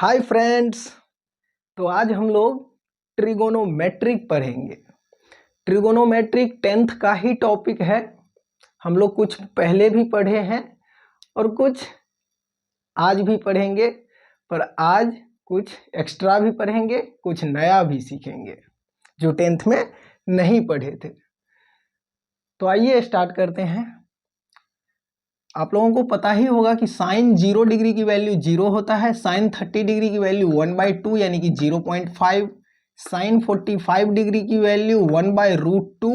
Hi friends. तो आज हम लोग ट्रिगोनोमेट्रिक पढ़ेंगे। ट्रिगोनोमेट्रिक 10th का ही टॉपिक है। हम लोग कुछ पहले भी पढ़े हैं और कुछ आज भी पढ़ेंगे, पर आज कुछ एक्स्ट्रा भी पढ़ेंगे, कुछ नया भी सीखेंगे जो 10th में नहीं पढ़े थे। तो आइए स्टार्ट करते हैं। आप लोगों को पता ही होगा कि साइन 0 डिग्री की वैल्यू 0 होता है, साइन 30 डिग्री की वैल्यू 1/2 यानी कि 0.5, साइन 45 डिग्री की वैल्यू 1/√2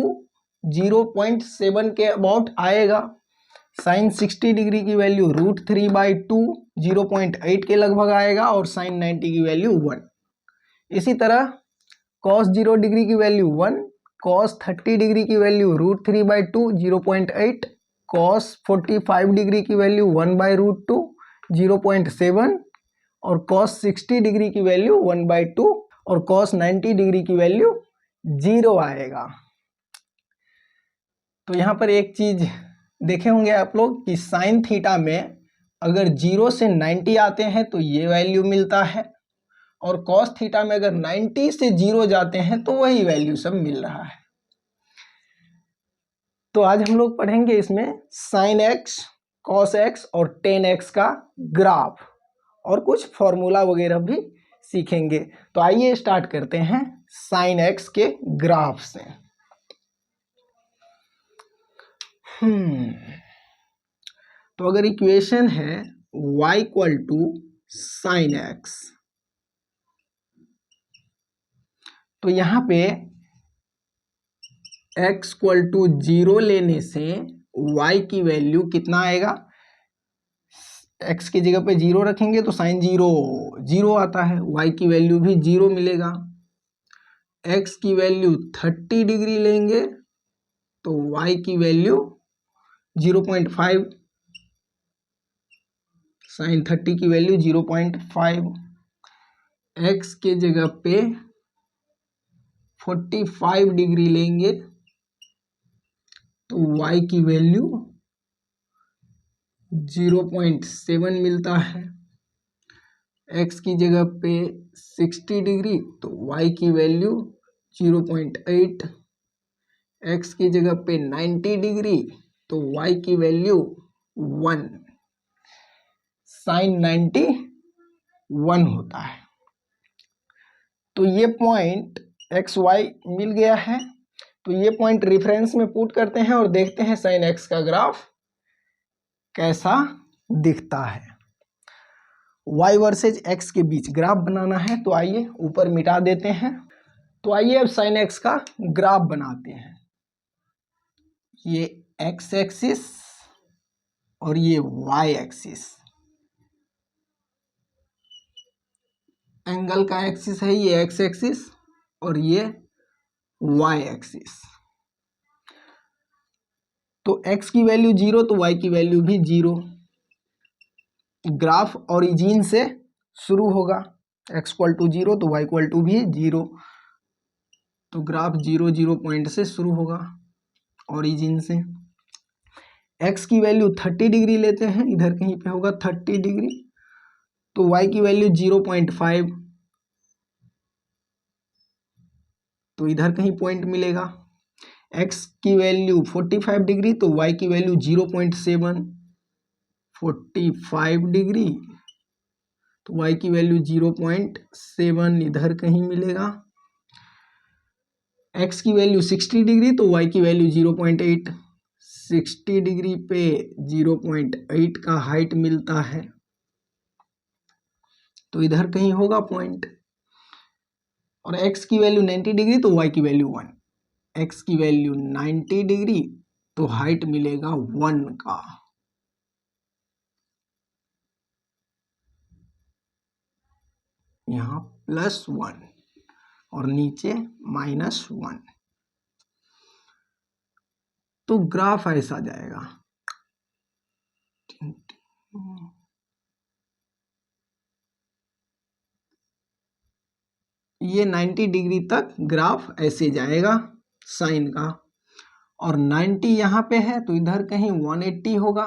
0.7 के अबाउट आएगा, साइन 60 डिग्री की वैल्यू √3/2 0.8 के लगभग आएगा और साइन 90 की वैल्यू 1। इसी तरह cos 0 डिग्री की वैल्यू 1, cos 30 डिग्री की वैल्यू √3/2 0.8, cos 45 डिग्री की वैल्यू 1/√2 0.7 और cos 60 डिग्री की वैल्यू 1/2 और cos 90 डिग्री की वैल्यू 0 आएगा। तो यहाँ पर एक चीज देखे होंगे आप लोग कि साइन थीटा में अगर 0 से 90 आते हैं तो ये वैल्यू मिलता है, और cos थीटा में अगर 90 से 0 जाते हैं तो वही वैल्यू सब मिल रहा है। तो आज हम लोग पढ़ेंगे इसमें साइन एक्स, कॉस एक्स और टेन एक्स का ग्राफ और कुछ फॉर्मूला वगैरह भी सीखेंगे। तो आइए स्टार्ट करते हैं साइन एक्स के ग्राफ से। तो अगर इक्वेशन है y equal to sine x, तो यहाँ पे x इक्वल टू 0 लेने से y की वैल्यू कितना आएगा। x की जगह पे 0 रखेंगे तो साइन 0 आता है, y की वैल्यू भी 0 मिलेगा। x की वैल्यू 30 डिग्री लेंगे तो y की वैल्यू 0.5, साइन 30 की वैल्यू 0.5। x के जगह पे 45 डिग्री लेंगे तो y की वैल्यू 0.7 मिलता है। x की जगह पे 60 डिग्री तो y की वैल्यू 0.8, x की जगह पे 90 डिग्री तो y की वैल्यू 1, साइन 90 1 होता है। तो ये पॉइंट एक्स वाई मिल गया है, तो ये पॉइंट रेफरेंस में पुट करते हैं और देखते हैं साइन एक्स का ग्राफ कैसा दिखता है। y वर्सेज x के बीच ग्राफ बनाना है, तो आइए ऊपर मिटा देते हैं। तो आइए अब साइन x का ग्राफ बनाते हैं। ये x एक्सिस और ये y एक्सिस, एंगल का एक्सिस है ये x एक्सिस और ये y एक्सिस। तो x की वैल्यू 0 तो y की वैल्यू भी 0। ग्राफ ओरिजिन से शुरू होगा, x इक्वल टू 0 तो y इक्वल टू भी 0, तो ग्राफ 0 0 पॉइंट से शुरू होगा ओरिजिन से। x की वैल्यू 30 डिग्री लेते हैं, इधर कहीं पे होगा 30 डिग्री, तो y की वैल्यू 0.5, तो इधर कहीं पॉइंट मिलेगा। x की वैल्यू 45 डिग्री तो y की वैल्यू 0.7, 45 डिग्री तो y की वैल्यू 0.7 इधर कहीं मिलेगा। x की वैल्यू 60 डिग्री तो y की वैल्यू 0.8, 60 डिग्री पे 0.8 का हाइट मिलता है, तो इधर कहीं होगा पॉइंट। और x की वैल्यू 90 डिग्री तो y की वैल्यू 1, x की वैल्यू 90 डिग्री तो हाइट मिलेगा 1 का। यहाँ +1 और नीचे -1, तो ग्राफ ऐसा जाएगा। ये 90 डिग्री तक ग्राफ ऐसे जाएगा साइन का, और 90 यहाँ पे है तो इधर कहीं 180 होगा।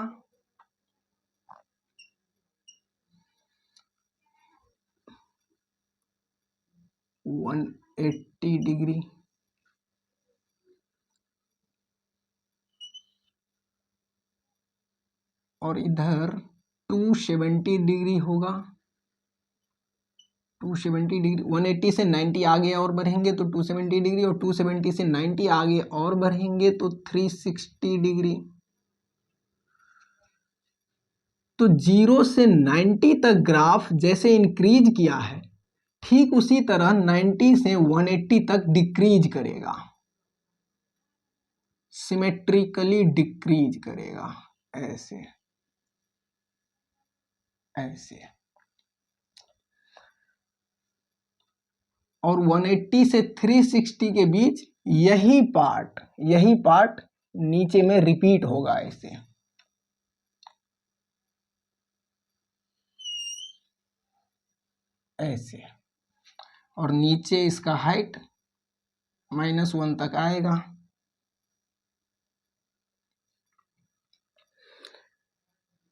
180 डिग्री, और इधर 270 डिग्री होगा। 270 डिग्री, 180 से 90 आगे और बढ़ेंगे तो 270 डिग्री, और 270 से 90 आगे और बढ़ेंगे तो 360 डिग्री। तो 0 से 90 तक ग्राफ जैसे इंक्रीज किया है, ठीक उसी तरह 90 से 180 तक डिक्रीज करेगा, सिमेट्रिकली डिक्रीज करेगा, ऐसे ऐसे। और 180 से 360 के बीच यही पार्ट नीचे में रिपीट होगा, ऐसे ऐसे। और नीचे इसका हाइट -1 तक आएगा।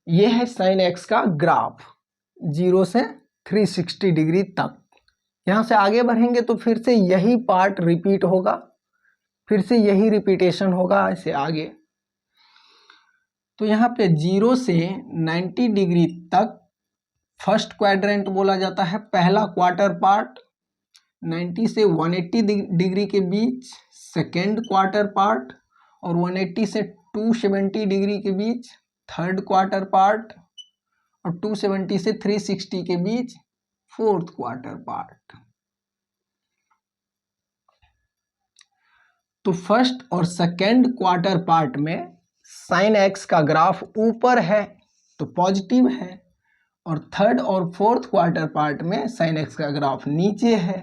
यह है साइन एक्स का ग्राफ 0 से 360 डिग्री तक। यहां से आगे बढ़ेंगे तो फिर से यही पार्ट रिपीट होगा, फिर से यही रिपीटेशन होगा ऐसे आगे। तो यहाँ पे 0 से 90 डिग्री तक फर्स्ट क्वाड्रेंट बोला जाता है, पहला क्वार्टर पार्ट। 90 से 180 डिग्री के बीच सेकेंड क्वार्टर पार्ट, और 180 से 270 डिग्री के बीच थर्ड क्वार्टर पार्ट, और 270 से 360 के बीच फोर्थ क्वार्टर पार्ट। तो फर्स्ट और सेकेंड क्वार्टर पार्ट में साइन एक्स का ग्राफ ऊपर है तो पॉजिटिव है, और थर्ड और फोर्थ क्वार्टर पार्ट में साइन एक्स का ग्राफ नीचे है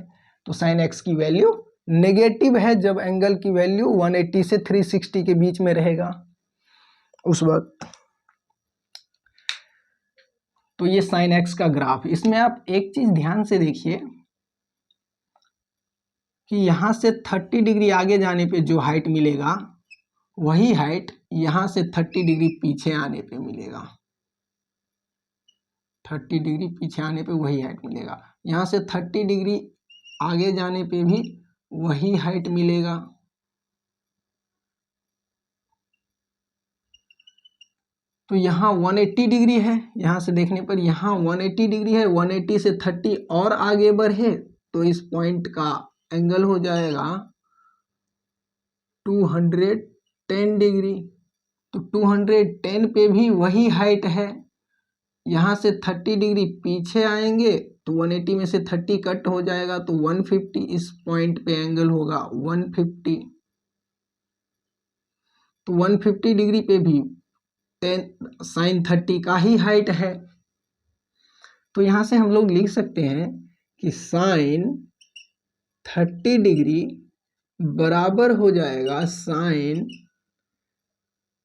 तो साइन एक्स की वैल्यू नेगेटिव है जब एंगल की वैल्यू 180 से 360 के बीच में रहेगा उस वक्त। तो ये साइन एक्स का ग्राफ। इसमें आप एक चीज ध्यान से देखिए कि यहां से 30 डिग्री आगे जाने पे जो हाइट मिलेगा वही हाइट यहां से 30 डिग्री पीछे आने पे मिलेगा। 30 डिग्री पीछे आने पे वही हाइट मिलेगा। यहाँ से 30 डिग्री आगे जाने पे भी वही हाइट मिलेगा। तो यहाँ 180 डिग्री है, यहाँ से देखने पर यहाँ 180 डिग्री है। 180 से 30 और आगे बढ़े तो इस पॉइंट का एंगल हो जाएगा 210 डिग्री। तो 210 पे भी वही हाइट है। यहाँ से 30 डिग्री पीछे आएंगे तो 180 में से 30 कट हो जाएगा तो 150, इस पॉइंट पे एंगल होगा 150। तो 150 डिग्री पे भी साइन 30 का ही हाइट है। तो यहाँ से हम लोग लिख सकते हैं कि साइन 30 डिग्री बराबर हो जाएगा साइन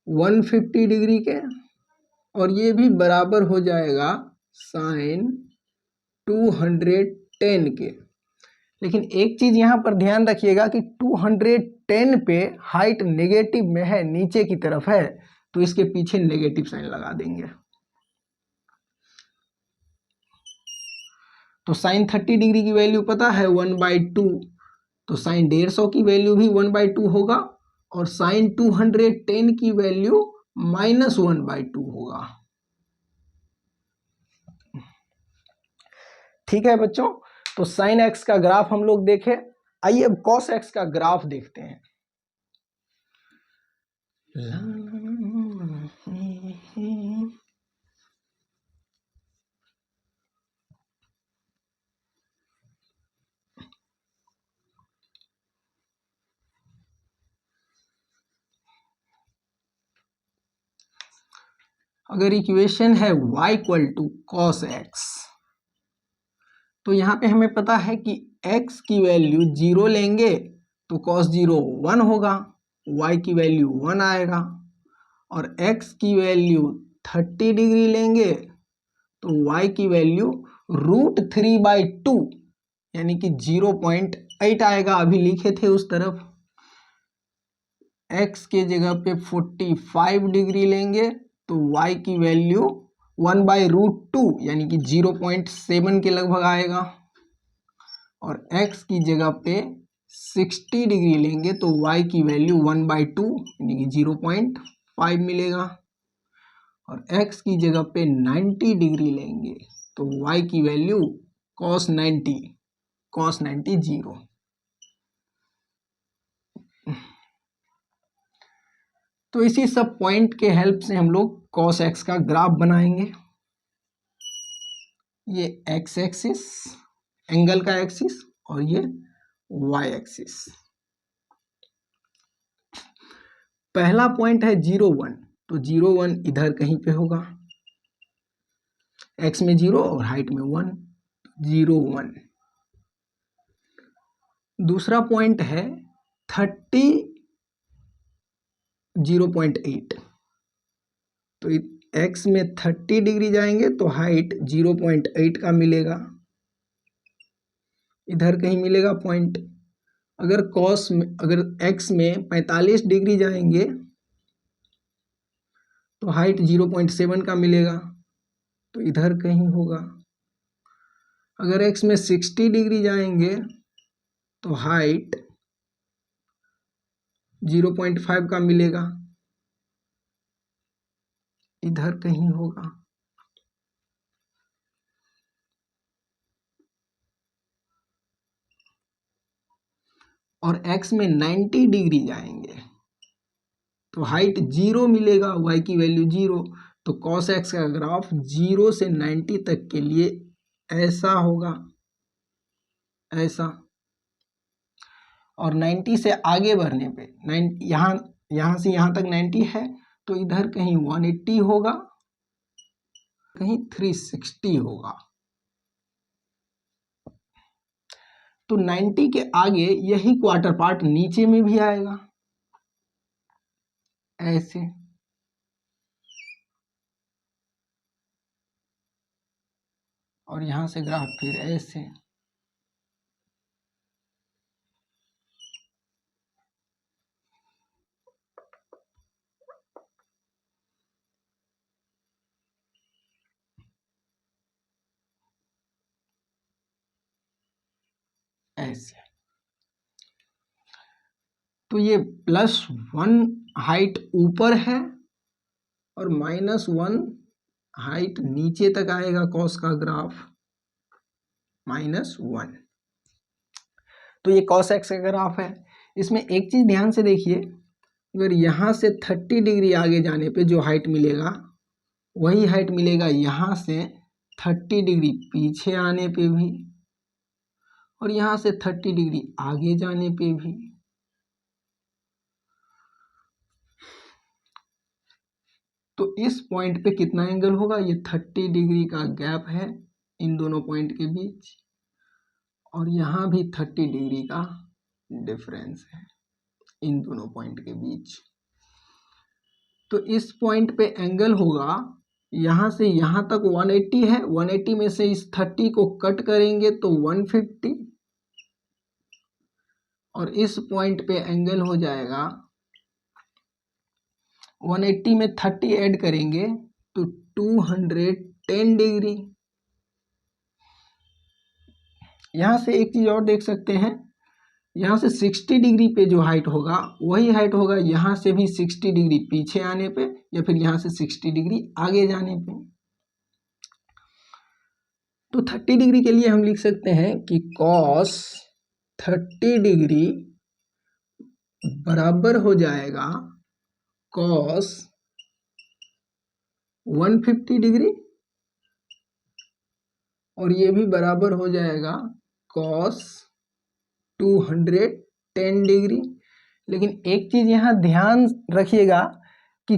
150 डिग्री के, और ये भी बराबर हो जाएगा साइन 210 के। लेकिन एक चीज यहाँ पर ध्यान रखिएगा कि 210 पे हाइट नेगेटिव में है, नीचे की तरफ है, तो इसके पीछे नेगेटिव साइन लगा देंगे। तो साइन 30 डिग्री की वैल्यू पता है 1/2, तो साइन 150 की वैल्यू भी 1/2 होगा, और साइन 210 की वैल्यू -1/2 होगा। ठीक है बच्चों, तो साइन एक्स का ग्राफ हम लोग देखे। आइए अब कॉस एक्स का ग्राफ देखते हैं। अगर इक्वेशन है y = cos x, तो यहाँ पे हमें पता है कि x की वैल्यू 0 लेंगे तो cos 0 1 होगा, y की वैल्यू 1 आएगा, और x की वैल्यू 30 डिग्री लेंगे तो y की वैल्यू √3/2 यानी कि 0.8 आएगा। अभी लिखे थे उस तरफ। x के जगह पे 45 डिग्री लेंगे तो y की वैल्यू 1/√2 यानी कि 0.7 के लगभग आएगा। और x की जगह पे 60 डिग्री लेंगे तो y की वैल्यू 1/2 यानी कि 0.5 मिलेगा। और x की जगह पे 90 डिग्री लेंगे तो y की वैल्यू cos 90 0। तो इसी सब पॉइंट के हेल्प से हम लोग cos x का ग्राफ बनाएंगे। ये x एक्सिस एंगल का एक्सिस और ये y एक्सिस। पहला पॉइंट है 0 1, तो 0 1 इधर कहीं पे होगा, x में 0 और हाइट में 1, 0 1। दूसरा पॉइंट है 30 0.8, तो x में 30 डिग्री जाएंगे तो हाइट 0.8 का मिलेगा, इधर कहीं मिलेगा पॉइंट। अगर अगर x में 45 डिग्री जाएंगे तो हाइट 0.7 का मिलेगा, तो इधर कहीं होगा। अगर x में 60 डिग्री जाएंगे तो हाइट 0.5 का मिलेगा, इधर कहीं होगा। और x में 90 डिग्री जाएंगे तो हाइट 0 मिलेगा, y की वैल्यू 0। तो cos x का ग्राफ 0 से 90 तक के लिए ऐसा होगा, ऐसा। और 90 से आगे बढ़ने पे यहाँ से यहाँ तक 90 है तो इधर कहीं 180 होगा, कहीं 360 होगा। तो 90 के आगे यही क्वार्टर पार्ट नीचे में भी आएगा, ऐसे। और यहां से ग्राफ फिर ऐसे। ऐसे। तो ये +1 हाइट ऊपर है और -1 हाइट नीचे तक आएगा कॉस का ग्राफ, -1। तो ये cos x का ग्राफ है। इसमें एक चीज ध्यान से देखिए, अगर यहाँ से 30 डिग्री आगे जाने पे जो हाइट मिलेगा वही हाइट मिलेगा यहाँ से 30 डिग्री पीछे आने पे भी, और यहाँ से 30 डिग्री आगे जाने पे भी। तो इस पॉइंट पे कितना एंगल होगा? ये 30 डिग्री का गैप है इन दोनों पॉइंट के बीच, और यहाँ भी 30 डिग्री का डिफरेंस है इन दोनों पॉइंट के बीच। तो इस पॉइंट पे एंगल होगा, यहाँ से यहाँ तक 180 है, 180 में से इस 30 को कट करेंगे तो 150, और इस पॉइंट पे एंगल हो जाएगा 180 में 30 ऐड करेंगे तो 210 डिग्री। यहाँ से एक चीज और देख सकते हैं, यहाँ से 60 डिग्री पे जो हाइट होगा वही हाइट होगा यहाँ से भी 60 डिग्री पीछे आने पे, या फिर यहाँ से 60 डिग्री आगे जाने पे। तो 30 डिग्री के लिए हम लिख सकते हैं कि cos 30 डिग्री बराबर हो जाएगा cos 150 डिग्री, और ये भी बराबर हो जाएगा cos 210 डिग्री। लेकिन एक चीज यहाँ ध्यान रखिएगा कि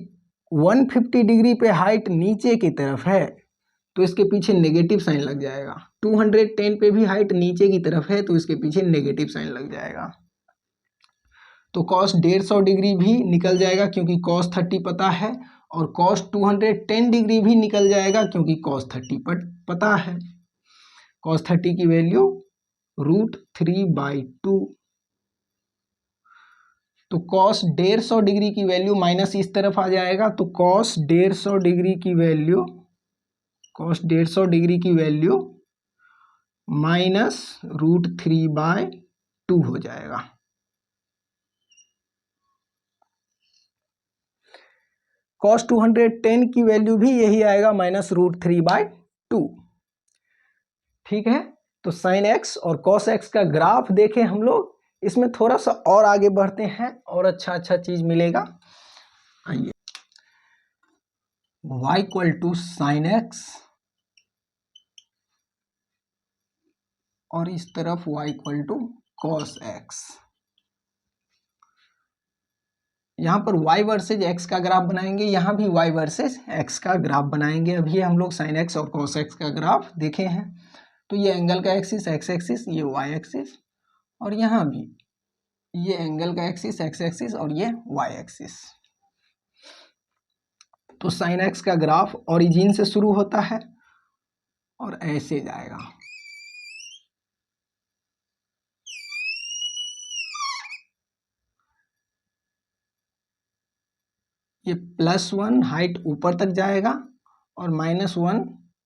150 डिग्री पे हाइट नीचे की तरफ है तो इसके पीछे नेगेटिव साइन लग जाएगा, 210 पे भी हाइट नीचे की तरफ है तो इसके पीछे नेगेटिव साइन लग जाएगा। तो cos 150 डिग्री भी निकल जाएगा क्योंकि cos 30 पता है, और cos 210 डिग्री भी निकल जाएगा क्योंकि cos 30 पता है। cos 30 की वैल्यू √3/2। तो cos 150 डिग्री की वैल्यू माइनस इस तरफ आ जाएगा, तो cos 150 डिग्री की वैल्यू -√3/2 हो जाएगा। cos 210 की वैल्यू भी यही आएगा -√3/2। ठीक है, तो sin x और cos x का ग्राफ देखें हम लोग। इसमें थोड़ा सा और आगे बढ़ते हैं और अच्छा अच्छा चीज मिलेगा। आइए, y = sin x और इस तरफ y = cos x। यहाँ पर y वर्सेज x का ग्राफ बनाएंगे, यहाँ भी y वर्सेज x का ग्राफ बनाएंगे। अभी हम लोग sin x और cos x का ग्राफ देखे हैं। तो ये एंगल का एक्सिस x एक्सिस, ये y एक्सिस, और यहाँ भी ये एंगल का एक्सिस x एक्सिस और ये y एक्सिस। तो sin x का ग्राफ ओरिजिन से शुरू होता है और ऐसे जाएगा। ये +1 हाइट ऊपर तक जाएगा और -1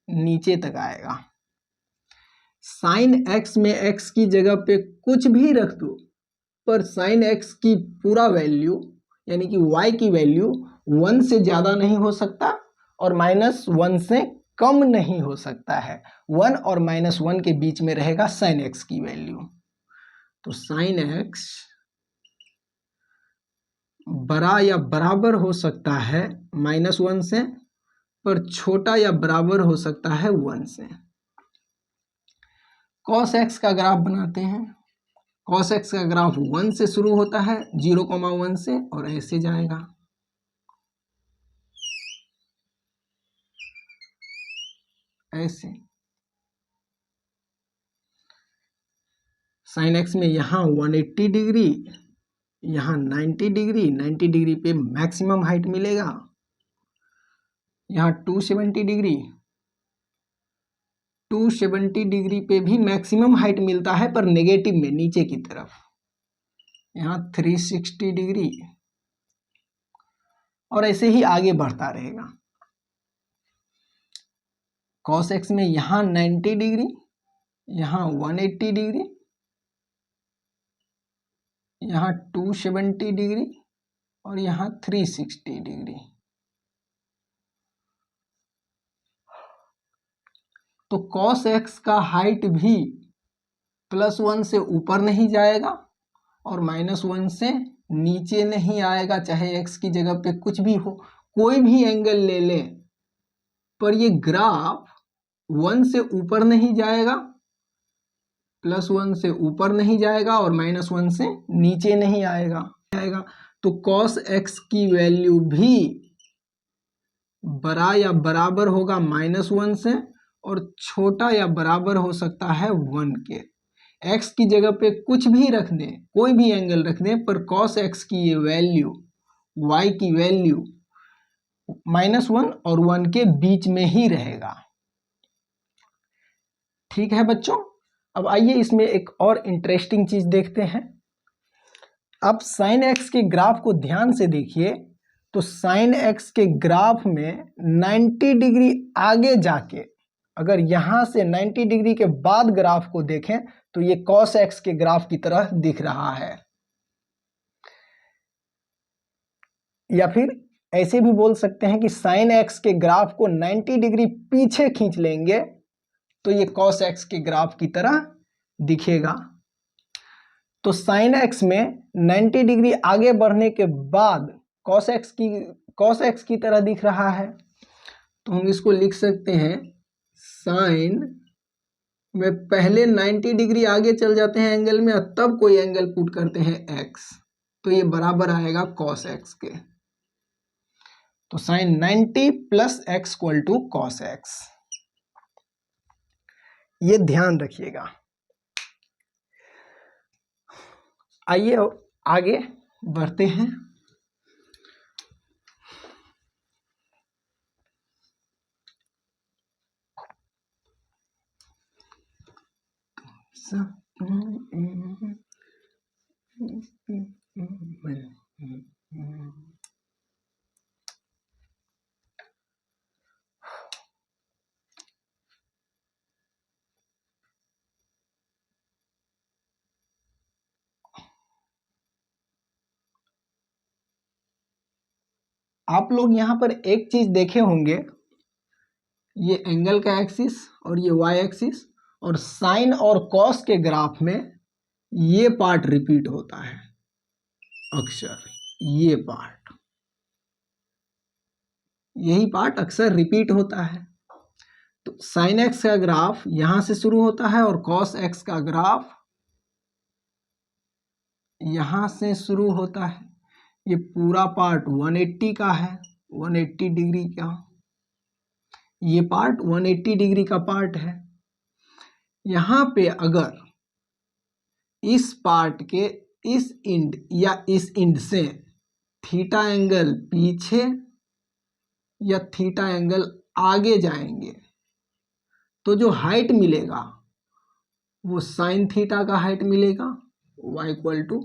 नीचे तक आएगा। sin x में x की जगह पे कुछ भी रख दो, पर sin x की पूरा वैल्यू यानी कि y की वैल्यू 1 से ज़्यादा नहीं हो सकता और -1 से कम नहीं हो सकता है। 1 और -1 के बीच में रहेगा sin x की वैल्यू। तो sin x बड़ा या बराबर हो सकता है -1 से, पर छोटा या बराबर हो सकता है 1 से। cos x का ग्राफ बनाते हैं। cos x का ग्राफ 1 से शुरू होता है, 0,1 से, और ऐसे जाएगा। ऐसे sin x में यहाँ 180 डिग्री, यहाँ 90 डिग्री, 90 डिग्री पे मैक्सिमम हाइट मिलेगा। यहाँ 270 डिग्री, 270 डिग्री पे भी मैक्सिमम हाइट मिलता है, पर नेगेटिव में नीचे की तरफ। यहाँ 360 डिग्री, और ऐसे ही आगे बढ़ता रहेगा। cos x में यहाँ 90 डिग्री, यहाँ 180 डिग्री, यहाँ 270 डिग्री और यहाँ 360 डिग्री। तो cos x का हाइट भी +1 से ऊपर नहीं जाएगा और -1 से नीचे नहीं आएगा, चाहे x की जगह पे कुछ भी हो, कोई भी एंगल ले लें, पर ये ग्राफ 1 से ऊपर नहीं जाएगा, +1 से ऊपर नहीं जाएगा और -1 से नीचे नहीं आएगा। तो cos x की वैल्यू भी बड़ा या बराबर होगा -1 से और छोटा या बराबर हो सकता है 1 के। x की जगह पे कुछ भी रख दें, कोई भी एंगल रख दें, पर cos x की ये वैल्यू, y की वैल्यू -1 और 1 के बीच में ही रहेगा। ठीक है बच्चों, अब आइए इसमें एक और इंटरेस्टिंग चीज देखते हैं। अब sin x के ग्राफ को ध्यान से देखिए, तो sin x के ग्राफ में 90 डिग्री आगे जाके, अगर यहां से 90 डिग्री के बाद ग्राफ को देखें तो ये cos x के ग्राफ की तरह दिख रहा है। या फिर ऐसे भी बोल सकते हैं कि sin x के ग्राफ को 90 डिग्री पीछे खींच लेंगे तो ये cos x के ग्राफ की तरह दिखेगा। तो sin x में 90 डिग्री आगे बढ़ने के बाद cos x की तरह दिख रहा है। तो हम इसको लिख सकते हैं, sin में पहले 90 डिग्री आगे चल जाते हैं एंगल में और तब कोई एंगल पुट करते हैं x, तो ये बराबर आएगा cos x के। तो sin 90 + x = cos x, ये ध्यान रखिएगा। आइए आगे बढ़ते हैं। आप लोग यहाँ पर एक चीज देखे होंगे, ये एंगल का एक्सिस और ये वाई एक्सिस, और साइन और कॉस के ग्राफ में ये पार्ट रिपीट होता है अक्सर, ये पार्ट, यही पार्ट अक्सर रिपीट होता है। तो साइन एक्स का ग्राफ यहां से शुरू होता है और कॉस एक्स का ग्राफ यहां से शुरू होता है। ये पूरा पार्ट 180 का है, 180 डिग्री का, ये पार्ट 180 डिग्री का पार्ट है। यहां पे अगर इस पार्ट के इस इंड या इस इंड से थीटा एंगल पीछे या थीटा एंगल आगे जाएंगे तो जो हाइट मिलेगा वो साइन थीटा का हाइट मिलेगा, y equal to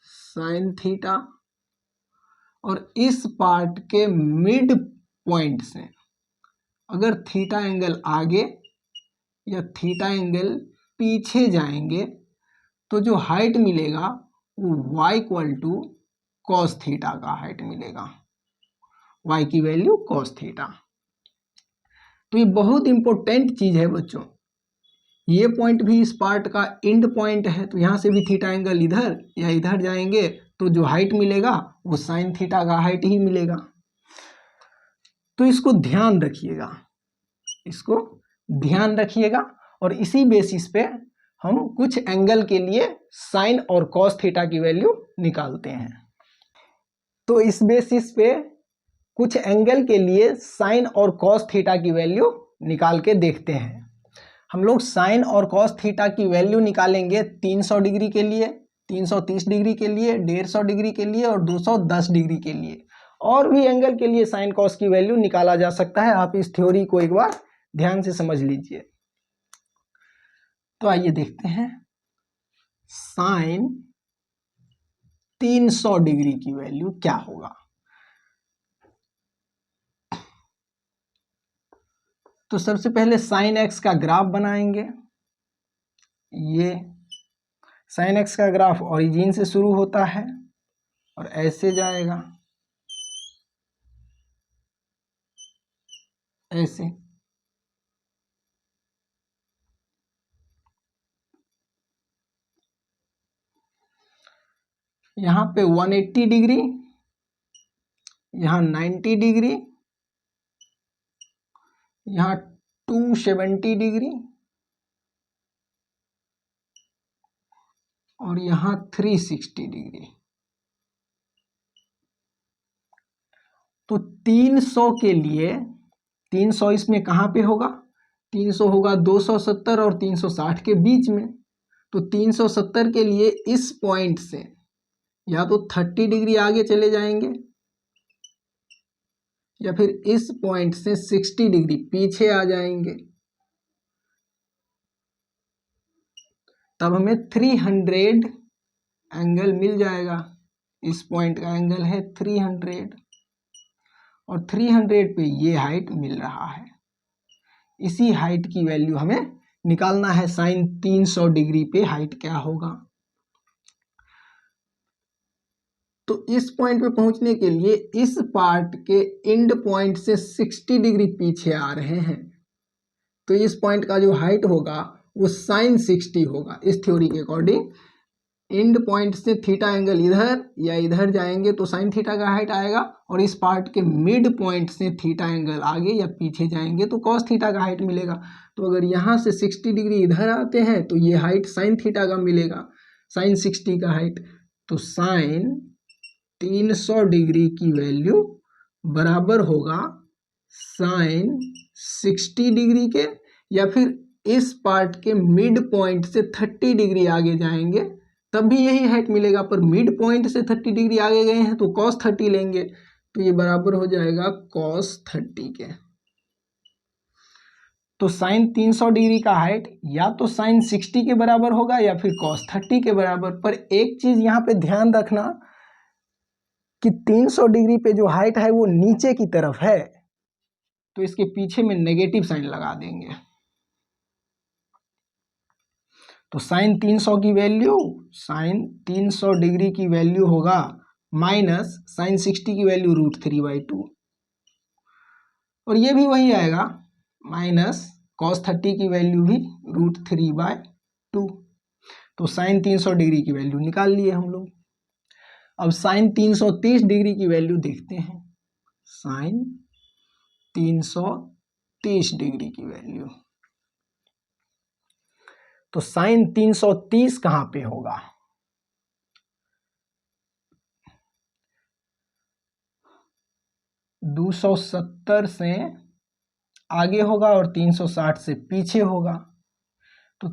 sine theta. और इस पार्ट के मिड पॉइंट से अगर थीटा एंगल आगे या थीटा एंगल पीछे जाएंगे तो जो हाइट मिलेगा वो y equal to cos theta का हाइट मिलेगा, y की वैल्यू कॉस थीटा। तो ये बहुत इंपॉर्टेंट चीज है बच्चों, ये पॉइंट भी इस पार्ट का एंड पॉइंट है, तो यहां से भी थीटा एंगल इधर या इधर जाएंगे तो जो हाइट मिलेगा वो साइन थीटा का हाइट ही मिलेगा। तो इसको ध्यान रखिएगा, इसको ध्यान रखिएगा, और इसी बेसिस पे हम कुछ एंगल के लिए साइन और कॉस थीटा की वैल्यू निकालते हैं। तो इस बेसिस पे कुछ एंगल के लिए साइन और कॉस थीटा की वैल्यू निकाल के देखते हैं। हम लोग साइन और कॉस थीटा की वैल्यू निकालेंगे 300 डिग्री के लिए, 330 डिग्री के लिए, 150 डिग्री के लिए और 210 डिग्री के लिए। और भी एंगल के लिए साइन कॉस की वैल्यू निकाला जा सकता है। आप इस थ्योरी को एक बार ध्यान से समझ लीजिए। तो आइए देखते हैं साइन 300 डिग्री की वैल्यू क्या होगा। तो सबसे पहले साइन एक्स का ग्राफ बनाएंगे। ये साइन एक्स का ग्राफ ओरिजिन से शुरू होता है और ऐसे जाएगा, ऐसे। यहाँ पे 180 डिग्री, यहाँ 90 डिग्री, यहाँ 270 डिग्री और यहाँ 360 डिग्री। तो 300 के लिए, 300 इसमें कहाँ पे होगा, 300 होगा 270 और 360 के बीच में। तो 370 के लिए इस पॉइंट से या तो 30 डिग्री आगे चले जाएंगे या फिर इस पॉइंट से 60 डिग्री पीछे आ जाएंगे, तब हमें 300 एंगल मिल जाएगा। इस पॉइंट का एंगल है 300 और 300 पे ये हाइट मिल रहा है। इसी हाइट की वैल्यू हमें निकालना है, साइन 300 डिग्री पे हाइट क्या होगा। तो इस पॉइंट पे पहुंचने के लिए इस पार्ट के एंड पॉइंट से 60 डिग्री पीछे आ रहे हैं, तो इस पॉइंट का जो हाइट होगा वो साइन 60 होगा। इस थ्योरी के अकॉर्डिंग एंड पॉइंट से थीटा एंगल इधर या इधर जाएंगे तो साइन थीटा का हाइट आएगा, और इस पार्ट के मिड पॉइंट से थीटा एंगल आगे या पीछे जाएंगे तो कॉस थीटा का हाइट मिलेगा। तो अगर यहाँ से 60 डिग्री इधर आते हैं तो ये हाइट साइन थीटा का मिलेगा, साइन 60 का हाइट। तो साइन 300 डिग्री की वैल्यू बराबर होगा साइन 60 डिग्री के, या फिर इस पार्ट के मिड पॉइंट से 30 डिग्री आगे जाएंगे तब भी यही हाइट मिलेगा, पर मिड पॉइंट से 30 डिग्री आगे गए हैं तो cos 30 लेंगे, तो ये बराबर हो जाएगा cos 30 के। तो साइन 300 डिग्री का हाइट या तो साइन 60 के बराबर होगा या फिर cos 30 के बराबर। पर एक चीज यहाँ पे ध्यान रखना कि 300 डिग्री पे जो हाइट है वो नीचे की तरफ है, तो इसके पीछे में नेगेटिव साइन लगा देंगे। तो साइन 300 की वैल्यू, साइन 300 डिग्री की वैल्यू होगा माइनस साइन 60 की वैल्यू √3/2, और ये भी वही आएगा माइनस कॉस 30 की वैल्यू भी √3/2। तो साइन 300 डिग्री की वैल्यू निकाल लिए हम लोग। अब साइन 330 डिग्री की वैल्यू देखते हैं। साइन 330 डिग्री की वैल्यू, तो साइन 330 कहां पे होगा? दो 270 से आगे होगा और 360 से पीछे होगा। तो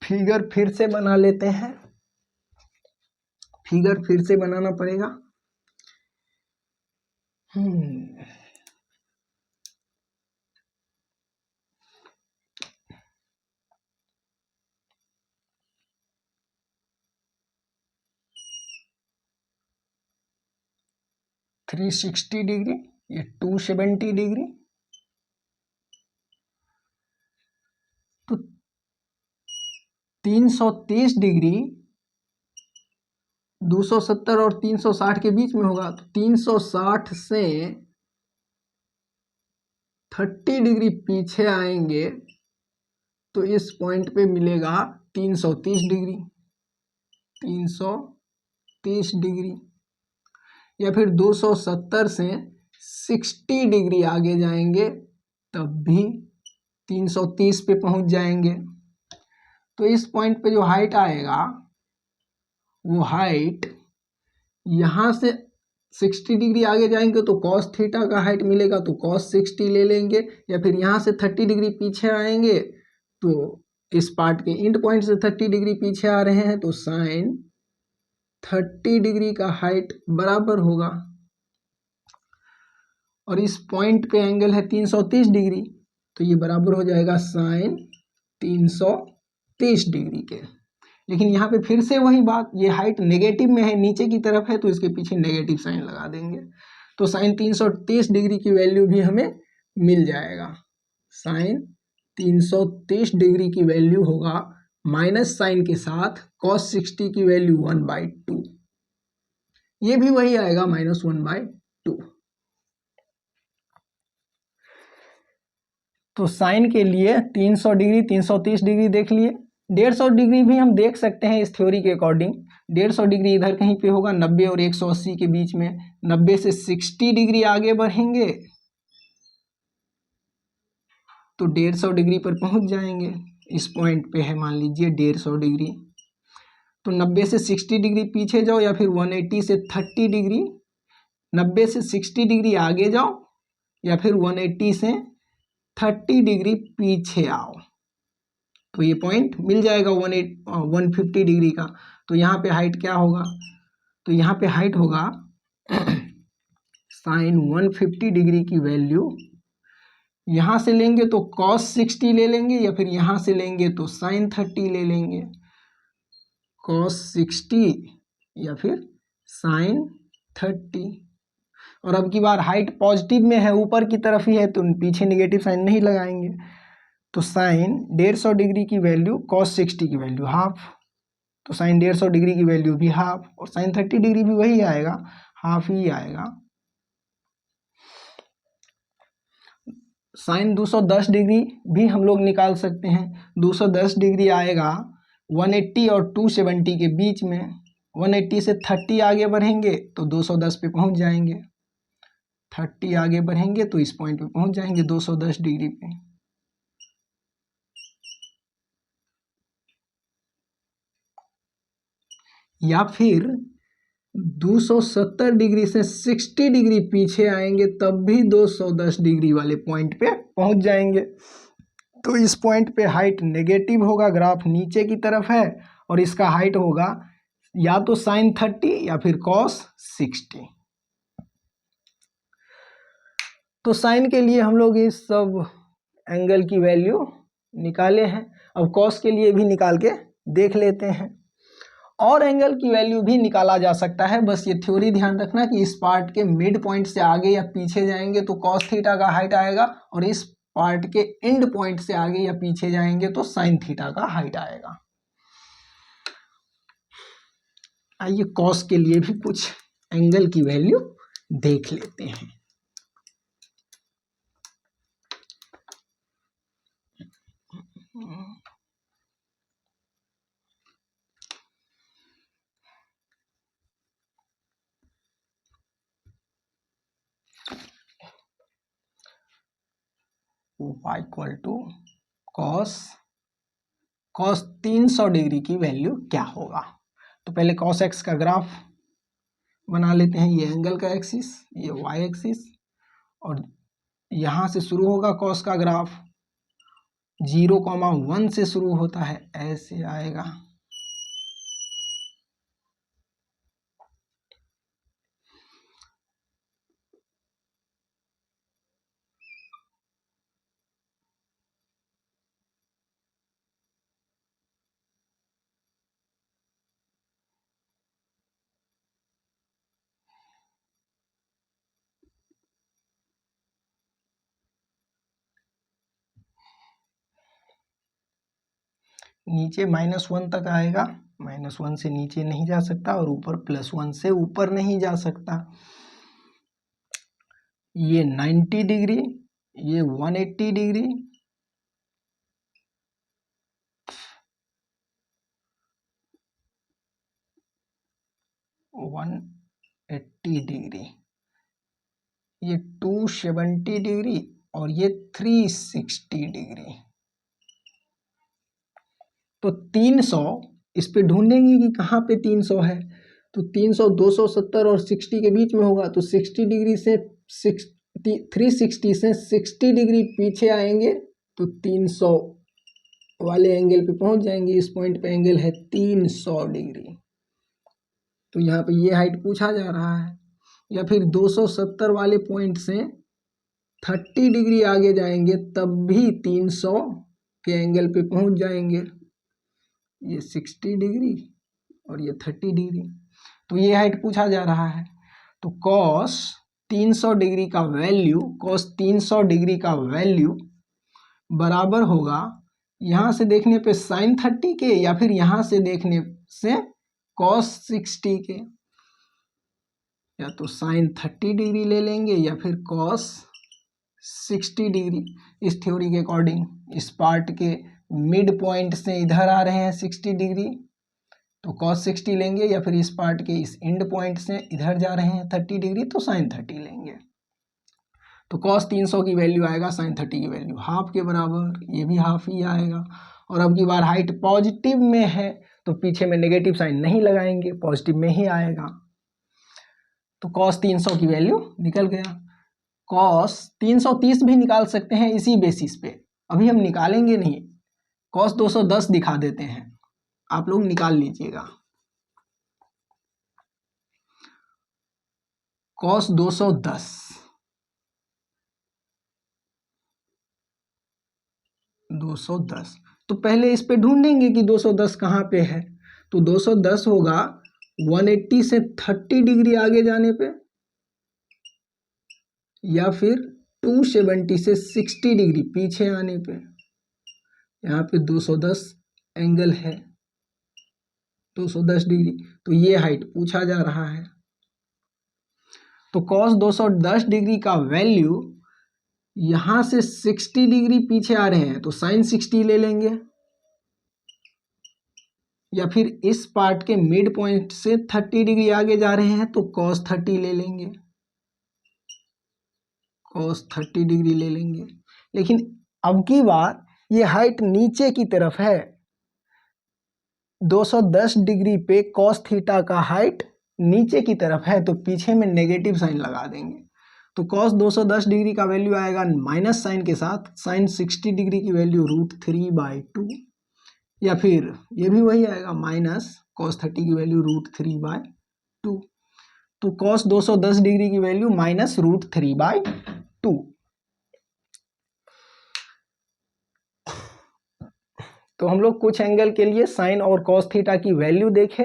फिगर फिर से बना लेते हैं, फिगर फिर से बनाना पड़ेगा। 360 डिग्री, ये 270 डिग्री, तो 330 डिग्री 270 और 360 के बीच में होगा। तो 360 से 30 डिग्री पीछे आएंगे तो इस पॉइंट पे मिलेगा 330 डिग्री, 330 डिग्री। या फिर 270 से 60 डिग्री आगे जाएंगे तब भी 330 पे पहुंच जाएंगे। तो इस पॉइंट पे जो हाइट आएगा वो हाइट, यहाँ से 60 डिग्री आगे जाएंगे तो कॉस थीटा का हाइट मिलेगा, तो कॉस 60 ले लेंगे। या फिर यहाँ से 30 डिग्री पीछे आएंगे तो इस पार्ट के एंड पॉइंट से 30 डिग्री पीछे आ रहे हैं तो साइन 30 डिग्री का हाइट बराबर होगा। और इस पॉइंट पे एंगल है 330 डिग्री, तो ये बराबर हो जाएगा साइन 330 डिग्री के। लेकिन यहाँ पे फिर से वही बात, ये हाइट नेगेटिव में है, नीचे की तरफ है, तो इसके पीछे नेगेटिव साइन लगा देंगे। तो साइन 330 डिग्री की वैल्यू भी हमें मिल जाएगा। साइन 330 डिग्री की वैल्यू होगा माइनस साइन के साथ कॉस 60 की वैल्यू 1/2, ये भी वही आएगा -1/2। तो साइन के लिए 300 डिग्री 330 डिग्री देख लिए। 150 डिग्री भी हम देख सकते हैं इस थ्योरी के अकॉर्डिंग। 150 डिग्री इधर कहीं पे होगा, 90 और 180 के बीच में। 90 से 60 डिग्री आगे बढ़ेंगे तो 150 डिग्री पर पहुंच जाएंगे। इस पॉइंट पे है मान लीजिए 150 डिग्री, तो 90 से 60 डिग्री पीछे जाओ या फिर 180 से 30 डिग्री, 90 से 60 डिग्री आगे जाओ या फिर 180 से 30 डिग्री पीछे आओ, तो ये पॉइंट मिल जाएगा 150 डिग्री का। तो यहाँ पे हाइट क्या होगा? तो यहाँ पे हाइट होगा साइन 150 डिग्री की वैल्यू, यहाँ से लेंगे तो कॉस 60 ले लेंगे या फिर यहाँ से लेंगे तो साइन 30 ले लेंगे। कॉस 60 या फिर साइन 30। और अब की बार हाइट पॉजिटिव में है, ऊपर की तरफ ही है, तो पीछे नेगेटिव साइन नहीं लगाएंगे। तो साइन 150 डिग्री की वैल्यू कॉस 60 की वैल्यू हाफ, तो साइन 150 डिग्री की वैल्यू भी हाफ, और साइन 30 डिग्री भी वही आएगा, हाफ ही आएगा। साइन 210 डिग्री भी हम लोग निकाल सकते हैं। 210 डिग्री आएगा 180 और 270 के बीच में। 180 से 30 आगे बढ़ेंगे तो 210 पे पहुंच जाएंगे, 30 आगे बढ़ेंगे तो इस पॉइंट पे पहुंच जाएंगे 210 डिग्री पे। या फिर 270 डिग्री से 60 डिग्री पीछे आएंगे तब भी 210 डिग्री वाले पॉइंट पे पहुंच जाएंगे। तो इस पॉइंट पे हाइट नेगेटिव होगा, ग्राफ नीचे की तरफ है, और इसका हाइट होगा या तो साइन 30 या फिर कॉस 60। तो साइन के लिए हम लोग इस सब एंगल की वैल्यू निकाले हैं। अब कॉस के लिए भी निकाल के देख लेते हैं। और एंगल की वैल्यू भी निकाला जा सकता है, बस ये थ्योरी ध्यान रखना कि इस पार्ट के मिड पॉइंट से आगे या पीछे जाएंगे तो कॉस थीटा का हाइट आएगा, और इस पार्ट के एंड पॉइंट से आगे या पीछे जाएंगे तो साइन थीटा का हाइट आएगा। आइए कॉस के लिए भी कुछ एंगल की वैल्यू देख लेते हैं। y equal to cos 300 degree की वैल्यू क्या होगा। तो पहले कॉस एक्स का ग्राफ बना लेते हैं। ये एंगल का एक्सिस, ये y एक्सिस, और यहाँ से शुरू होगा कॉस का ग्राफ 0,1 से शुरू होता है, ऐसे आएगा। नीचे -1 तक आएगा, -1 से नीचे नहीं जा सकता और ऊपर +1 से ऊपर नहीं जा सकता। ये 90 डिग्री, ये 180 डिग्री, 180 डिग्री, ये 270 डिग्री और ये 360 डिग्री। तो 300 इस पे ढूंढेंगे कि कहाँ पे 300 है। तो 300 270 और 60 के बीच में होगा। तो 60 डिग्री से 360 से 60 डिग्री पीछे आएंगे तो 300 वाले एंगल पे पहुंच जाएंगे। इस पॉइंट पे एंगल है 300 डिग्री। तो यहाँ पे ये हाइट पूछा जा रहा है। या फिर 270 वाले पॉइंट से 30 डिग्री आगे जाएंगे तब भी 300 के एंगल पे पहुंच जाएंगे। ये 60 डिग्री और ये 30 डिग्री। तो ये हाइट पूछा जा रहा है। तो कॉस 300 डिग्री का वैल्यू, कॉस 300 डिग्री का वैल्यू बराबर होगा यहाँ से देखने पे साइन 30 के, या फिर यहाँ से देखने से कॉस 60 के। या तो साइन 30 डिग्री ले लेंगे या फिर कॉस 60 डिग्री। इस थ्योरी के अकॉर्डिंग इस पार्ट के मिड पॉइंट से इधर आ रहे हैं 60 डिग्री तो cos 60 लेंगे, या फिर इस पार्ट के इस एंड पॉइंट से इधर जा रहे हैं 30 डिग्री तो sin 30 लेंगे। तो cos 300 की वैल्यू आएगा sin 30 की वैल्यू हाफ के बराबर, ये भी हाफ ही आएगा। और अब की बार हाइट पॉजिटिव में है तो पीछे में नेगेटिव साइन नहीं लगाएंगे, पॉजिटिव में ही आएगा। तो cos 300 की वैल्यू निकल गया। cos 330 भी निकाल सकते हैं इसी बेसिस पे, अभी हम निकालेंगे नहीं। cos 210 दिखा देते हैं, आप लोग निकाल लीजिएगा। cos 210 तो पहले इस पे ढूंढेंगे कि 210 कहाँ पे है। तो 210 होगा 180 से 30 डिग्री आगे जाने पे, या फिर 270 से 60 डिग्री पीछे आने पे। यहाँ पे 210 एंगल है, 210 डिग्री। तो ये हाइट पूछा जा रहा है। तो cos 210 डिग्री का वैल्यू यहाँ से 60 डिग्री पीछे आ रहे हैं तो साइन 60 ले लेंगे, या फिर इस पार्ट के मिड पॉइंट से 30 डिग्री आगे जा रहे हैं तो cos 30 ले लेंगे, cos 30 डिग्री ले लेंगे। लेकिन अब की बार ये हाइट नीचे की तरफ है, 210 डिग्री पे cos थीटा का हाइट नीचे की तरफ है तो पीछे में नेगेटिव साइन लगा देंगे। तो cos 210 डिग्री का वैल्यू आएगा माइनस साइन के साथ, साइन 60 डिग्री की वैल्यू √3/2, या फिर ये भी वही आएगा माइनस cos 30 की वैल्यू √3/2। तो cos 210 डिग्री की वैल्यू माइनस √3/2। तो हम लोग कुछ एंगल के लिए साइन और cos थीटा की वैल्यू देखें।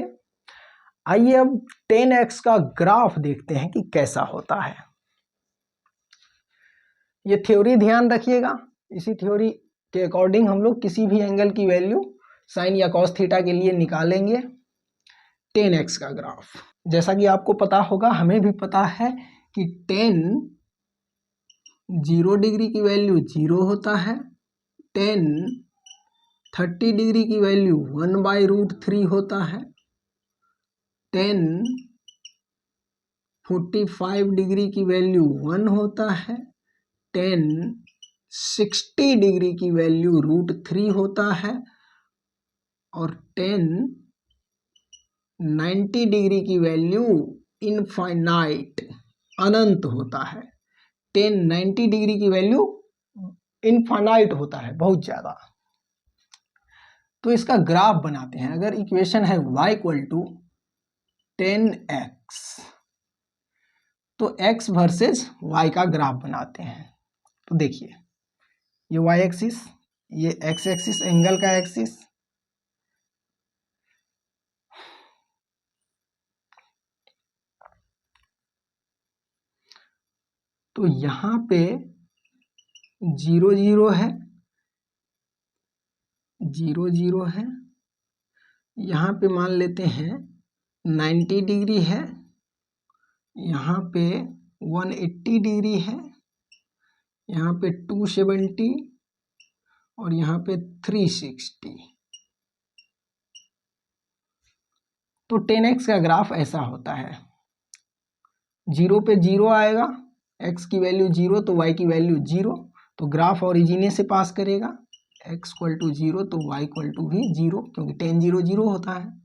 आइए अब 10x का ग्राफ देखते हैं कि कैसा होता है। ये थ्योरी ध्यान रखिएगा, इसी थ्योरी के अकॉर्डिंग हम लोग किसी भी एंगल की वैल्यू साइन या कॉस थीटा के लिए निकालेंगे। 10x का ग्राफ, जैसा कि आपको पता होगा, हमें भी पता है कि 0 डिग्री की वैल्यू 0 होता है, 30 डिग्री की वैल्यू 1/√3 होता है, 45 डिग्री की वैल्यू 1 होता है, 60 डिग्री की वैल्यू √3 होता है, और 90 डिग्री की वैल्यू इनफाइनाइट अनंत होता है। 90 डिग्री की वैल्यू इनफाइनाइट होता है, बहुत ज्यादा। तो इसका ग्राफ बनाते हैं। अगर इक्वेशन है y = 10x, तो x वर्सेस y का ग्राफ बनाते हैं। तो देखिए, ये y एक्सिस, ये x एक्सिस, एंगल का एक्सिस, तो यहाँ पे 0 0 है, 0 0 है, यहाँ पे मान लेते हैं 90 डिग्री है, यहाँ पे 180 डिग्री है, यहाँ पे 270 और यहाँ पे 360। तो 10x का ग्राफ ऐसा होता है। 0 पे 0 आएगा, x की वैल्यू 0 तो y की वैल्यू 0, तो ग्राफ ओरिजिन से पास करेगा। x = 0 तो y = भी 0, क्योंकि 10 0 0 होता है।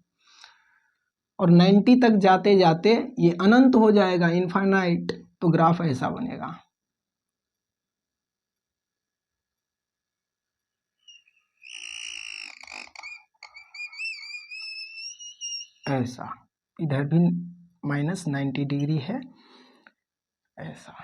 और 90 तक जाते जाते ये अनंत हो जाएगा, इनफाइनाइट, तो ग्राफ ऐसा बनेगा। ऐसा, इधर भी -90 डिग्री है, ऐसा।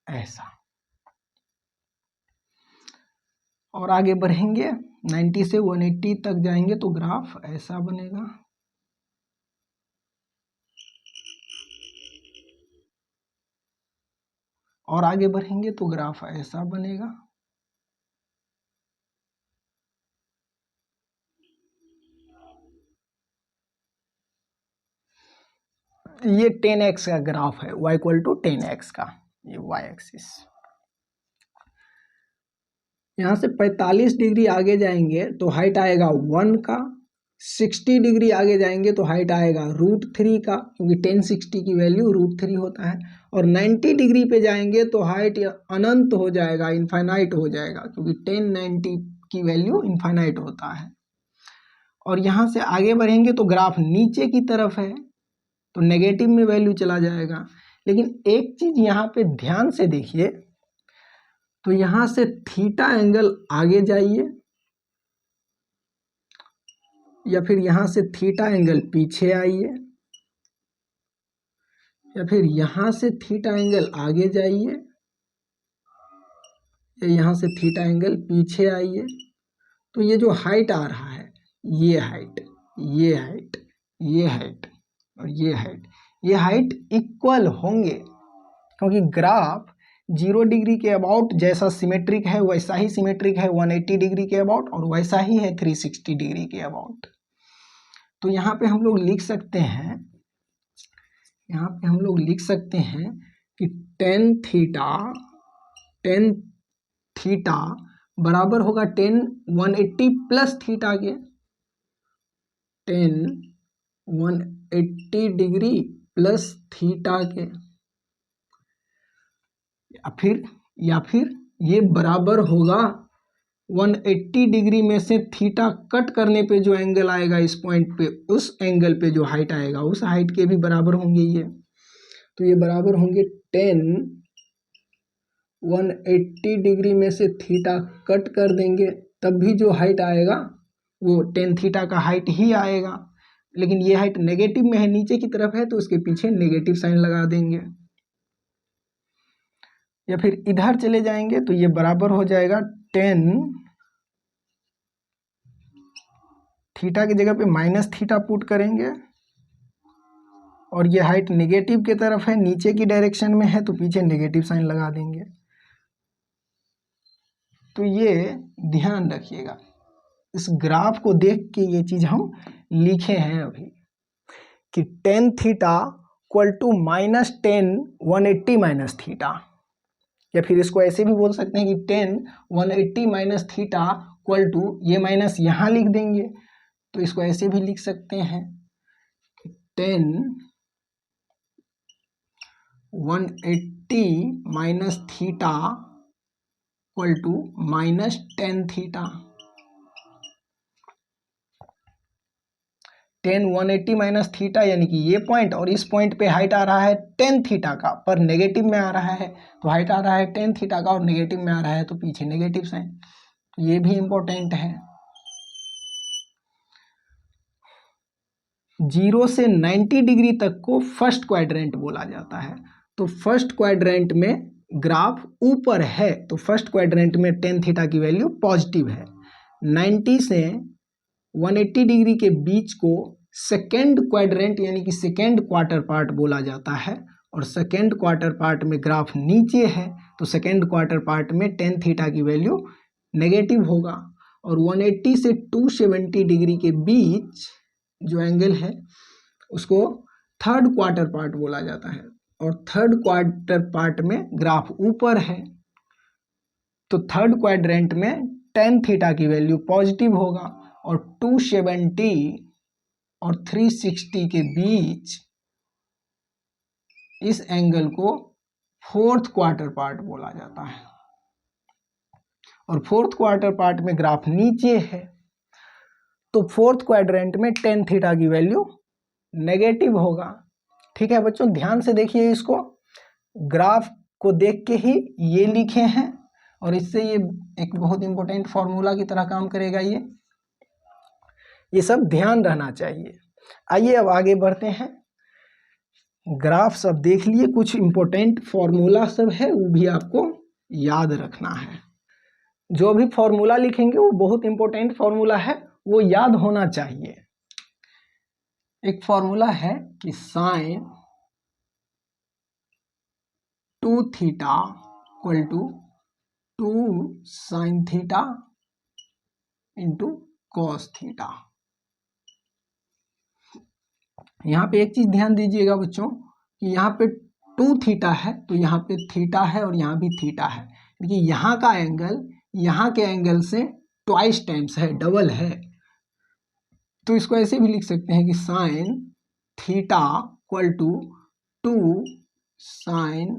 ऐसा। और आगे बढ़ेंगे, 90 से 180 तक जाएंगे तो ग्राफ ऐसा बनेगा। और आगे बढ़ेंगे तो ग्राफ ऐसा बनेगा। ये 10x का ग्राफ है, y = 10x का, ये y एक्सिस। यहाँ से 45 डिग्री आगे जाएंगे तो हाइट आएगा 1 का, 60 डिग्री आगे जाएंगे तो हाइट आएगा √3 का, क्योंकि 1060 की वैल्यू √3 होता है। और 90 डिग्री पे जाएंगे तो हाइट अनंत हो जाएगा, इनफाइनाइट हो जाएगा, क्योंकि 1090 की वैल्यू इनफाइनाइट होता है। और यहाँ से आगे बढ़ेंगे तो ग्राफ नीचे की तरफ है, तो नेगेटिव में वैल्यू चला जाएगा। लेकिन एक चीज यहाँ पे ध्यान से देखिए, तो यहाँ से थीटा एंगल आगे जाइए, या फिर यहाँ से थीटा एंगल पीछे आइए, या फिर यहाँ से थीटा एंगल आगे जाइए, या यहाँ से थीटा एंगल पीछे आइए, तो ये जो हाइट आ रहा है, ये हाइट, ये हाइट, ये हाइट और ये हाइट इक्वल होंगे, क्योंकि ग्राफ 0 डिग्री के अबाउट जैसा सिमेट्रिक है वैसा ही सिमेट्रिक है 180 डिग्री के अबाउट, और वैसा ही है 360 डिग्री के अबाउट। तो यहाँ पे हम लोग लिख सकते हैं, यहाँ पे हम लोग लिख सकते हैं कि tan थीटा बराबर होगा 180 प्लस थीटा के, 180 डिग्री प्लस थीटा के, या फिर ये बराबर होगा 180 डिग्री में से थीटा कट करने पे जो एंगल आएगा इस पॉइंट पे, उस एंगल पे जो हाइट आएगा उस हाइट के भी बराबर होंगे ये। तो ये बराबर होंगे 10 180 डिग्री में से थीटा कट कर देंगे तब भी जो हाइट आएगा वो टेन थीटा का हाइट ही आएगा, लेकिन ये हाइट नेगेटिव में है, नीचे की तरफ है, तो उसके पीछे नेगेटिव साइन लगा देंगे। या फिर इधर चले जाएंगे तो ये बराबर हो जाएगा टेन थीटा की जगह पे माइनस थीटा पुट करेंगे, और ये हाइट नेगेटिव की तरफ है, नीचे की डायरेक्शन में है, तो पीछे नेगेटिव साइन लगा देंगे। तो ये ध्यान रखिएगा, इस ग्राफ को देख के ये चीज हम लिखे हैं अभी कि tan theta equal to minus tan 180 minus theta, या फिर इसको ऐसे भी बोल सकते हैं कि tan 180 minus theta equal to, ये माइनस यहाँ लिख देंगे, तो इसको ऐसे भी लिख सकते हैं tan 180 minus theta equal to minus tan theta. Tan 180 minus theta यानी कि ये पॉइंट, और इस पॉइंट पे हाइट आ रहा है टेन थीटा का, पर नेगेटिव में आ रहा है, तो हाइट आ रहा है टेन थीटा का और नेगेटिव में आ रहा है, तो पीछे नेगेटिव साइन, तो ये भी इंपॉर्टेंट है। 0 से 90 डिग्री तक को फर्स्ट क्वाड्रेंट बोला जाता है। तो फर्स्ट क्वाड्रेंट में ग्राफ ऊपर है, तो फर्स्ट क्वाड्रेंट में टेन थीटा की वैल्यू पॉजिटिव है। 90 से 180 डिग्री के बीच को सेकेंड क्वाड्रेंट यानी कि सेकेंड क्वार्टर पार्ट बोला जाता है, और सेकेंड क्वार्टर पार्ट में ग्राफ नीचे है, तो सेकेंड क्वार्टर पार्ट में टेन थीटा की वैल्यू नेगेटिव होगा। और 180 से 270 डिग्री के बीच जो एंगल है उसको थर्ड क्वार्टर पार्ट बोला जाता है, और थर्ड क्वार्टर पार्ट में ग्राफ ऊपर है, तो थर्ड क्वाड्रेंट में टेन थीटा की वैल्यू पॉजिटिव होगा, और 270 और 360 के बीच इस एंगल को फोर्थ क्वार्टर पार्ट बोला जाता है, और फोर्थ क्वार्टर पार्ट में ग्राफ नीचे है, तो फोर्थ क्वाड्रेंट में टेन थीटा की वैल्यू नेगेटिव होगा। ठीक है बच्चों, ध्यान से देखिए, इसको ग्राफ को देख के ही ये लिखे हैं, और इससे ये एक बहुत इंपॉर्टेंट फॉर्मूला की तरह काम करेगा। ये सब ध्यान रहना चाहिए। आइए अब आगे बढ़ते हैं। ग्राफ सब देख लिए, कुछ इंपॉर्टेंट फॉर्मूला सब है वो भी आपको याद रखना है। जो भी फॉर्मूला लिखेंगे वो बहुत इंपॉर्टेंट फॉर्मूला है, वो याद होना चाहिए। एक फॉर्मूला है कि sine 2 theta equal to 2 sine theta into cos theta. यहाँ पे एक चीज ध्यान दीजिएगा बच्चों कि यहाँ पे 2 थीटा है, तो यहाँ पे थीटा है और यहाँ भी थीटा है, क्योंकि यहाँ का एंगल यहाँ के एंगल से ट्वाइस टाइम्स है, डबल है। तो इसको ऐसे भी लिख सकते हैं कि sine theta equal to 2 sine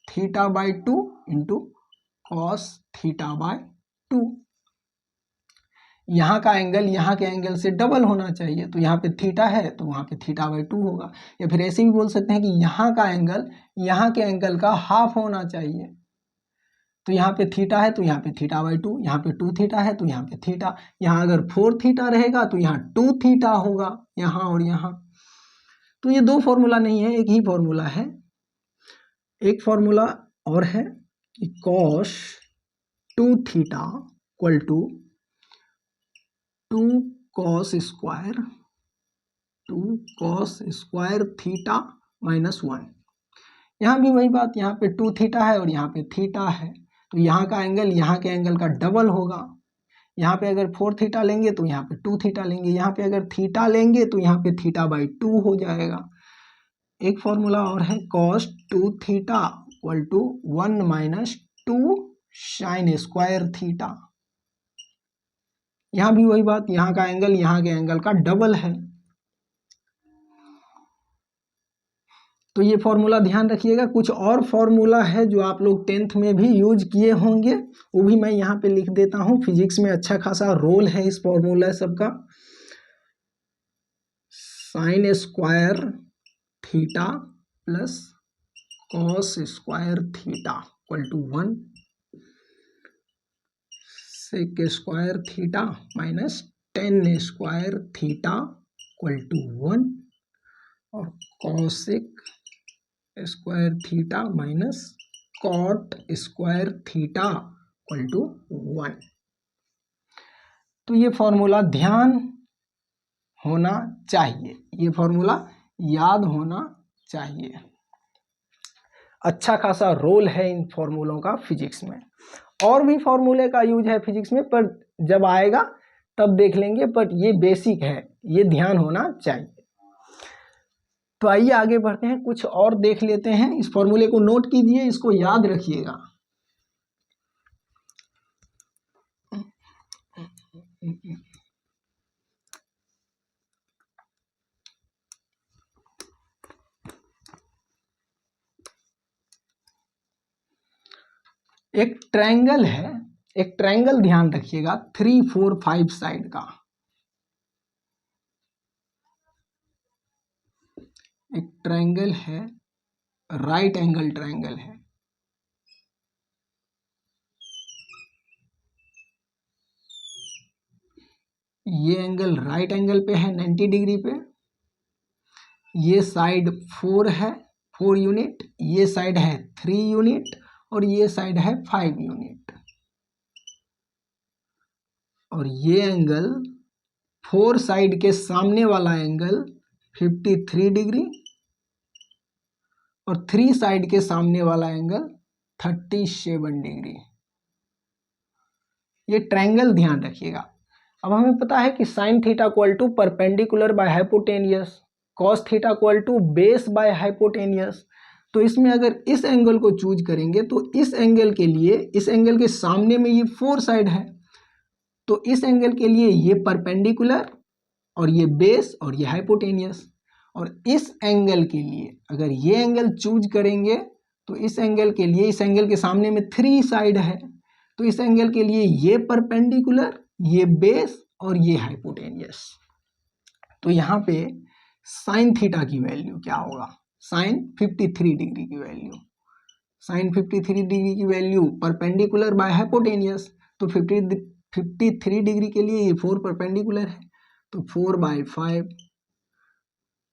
theta by 2 into cos theta by 2। यहाँ का एंगल यहाँ के एंगल से डबल होना चाहिए, तो यहाँ पे थीटा है तो वहाँ पे थीटा बाई 2 होगा। या फिर ऐसे भी बोल सकते हैं कि यहाँ का एंगल यहाँ के एंगल का हाफ होना चाहिए, तो यहाँ पे थीटा है तो यहाँ पे थीटा बाई 2, यहाँ पे 2 थीटा है तो यहाँ पे थीटा, यहाँ अगर 4 थीटा रहेगा तो यहाँ 2 थीटा होगा, यहाँ और यहाँ। तो ये दो फॉर्मूला नहीं है, एक ही फॉर्मूला है। एक फॉर्मूला और है कि cos 2 theta equal to 2 cos square theta minus 1। यहाँ भी वही बात, यहाँ पे 2 थीटा है और यहाँ पे थीटा है, तो यहाँ का एंगल यहाँ के एंगल का डबल होगा। यहाँ पे अगर 4 थीटा लेंगे तो यहाँ पे 2 थीटा लेंगे, यहाँ पे अगर थीटा लेंगे तो यहाँ पे थीटा बाई 2 हो जाएगा। एक फॉर्मूला और है cos 2 theta equal to 1 minus 2 sine square theta. यहाँ भी वही बात, यहाँ का एंगल यहाँ के एंगल का डबल है। तो ये फॉर्मूला ध्यान रखिएगा। कुछ और फॉर्मूला है जो आप लोग 10th में भी यूज किए होंगे, वो भी मैं यहाँ पे लिख देता हूँ। फिजिक्स में अच्छा खासा रोल है इस फॉर्मूला सबका। Sine square theta plus cos square theta. Equal to 1, sec square theta minus tan square theta equal to 1 और cosec square theta minus cot square theta equal to 1। तो ये फॉर्मूला ध्यान होना चाहिए, ये फॉर्मूला याद होना चाहिए। अच्छा खासा रोल है इन फॉर्मूलों का फिजिक्स में। और भी फॉर्मूले का यूज है फिजिक्स में, पर जब आएगा तब देख लेंगे, बट ये बेसिक है, ये ध्यान होना चाहिए। तो आइए आगे बढ़ते हैं, कुछ और देख लेते हैं। इस फॉर्मूले को नोट कीजिए, इसको याद रखिएगा। एक ट्रायंगल है, एक ट्रायंगल ध्यान रखिएगा 3, 4, 5 साइड का। एक ट्रायंगल है, राइट एंगल ट्रायंगल है। ये एंगल राइट एंगल पे है 90 डिग्री पे। ये साइड 4 है, 4 यूनिट, ये साइड है 3 यूनिट और ये साइड है 5 यूनिट। और ये एंगल 4 साइड के सामने वाला एंगल 53 डिग्री और 3 साइड के सामने वाला एंगल 37 डिग्री। ये ट्रायंगल ध्यान रखिएगा। अब हमें पता है कि sine theta equal to perpendicular by hypotenuse, cos theta equal to base by hypotenuse. तो इसमें अगर इस एंगल को चूज करेंगे तो इस एंगल के लिए, इस एंगल के सामने में ये 4 साइड है, तो इस एंगल के लिए ये परपेंडिकुलर और ये बेस और ये हाइपोटेनियस। और इस एंगल के लिए अगर ये एंगल चूज करेंगे तो इस एंगल के लिए, इस एंगल के सामने में 3 साइड है, तो इस एंगल के लिए ये परपेंडिकुलर, ये बेस और ये हाइपोटेनियस। तो यहाँ पे साइन थीटा की वैल्यू क्या होगा? साइन 53 डिग्री की वैल्यू, साइन 53 डिग्री की वैल्यू परपेंडिकुलर बाय हाइपोटेनियस। तो 53 डिग्री के लिए ये 4 परपेंडिकुलर है, तो 4/5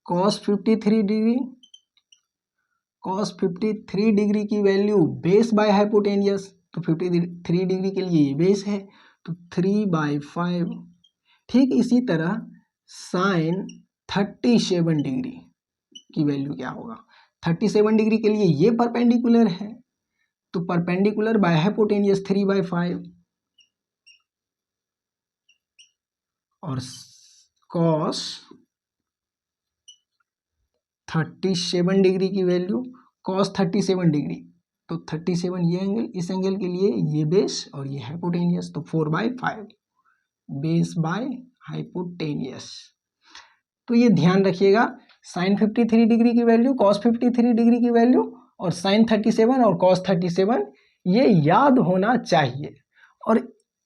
कॉस 53 डिग्री, कॉस 53 डिग्री की वैल्यू बेस बाय हाइपोटेनियस, तो 53 डिग्री के लिए ये बेस है, तो 3/5। ठीक इसी तरह साइन 37 डिग्री की वैल्यू क्या होगा? 37 डिग्री के लिए ये परपेंडिकुलर है, तो परपेंडिकुलर बाय हाइपोटेनियस 3/5 और कॉस 37 डिग्री की वैल्यू, कॉस 37 डिग्री, तो 37 ये एंगल, इस एंगल के लिए ये बेस और ये हाइपोटेनियस, तो 4/5 बेस बाय हाइपोटेनियस। तो ये ध्यान रखिएगा, साइन 53 डिग्री की वैल्यू, कॉस 53 डिग्री की वैल्यू और साइन 37 और कॉस 37, ये याद होना चाहिए। और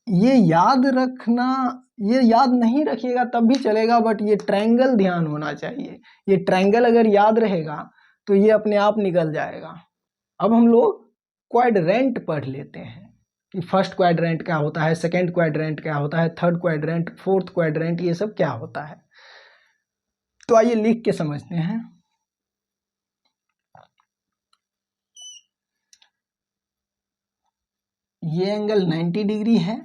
ये याद रखना, ये याद नहीं रखिएगा तब भी चलेगा, बट ये ट्रायंगल ध्यान होना चाहिए। ये ट्रायंगल अगर याद रहेगा तो ये अपने आप निकल जाएगा। अब हम लोग क्वाड्रेंट पढ़ लेते हैं कि फर्स्ट क्वाड्रेंट क्या होता है, सेकेंड क्वाड्रेंट क्या होता है, थर्ड क्वाड्रेंट, फोर्थ क्वाड्रेंट, ये सब क्या होता है। तो आइए लिख के समझते हैं। ये एंगल 90 डिग्री है,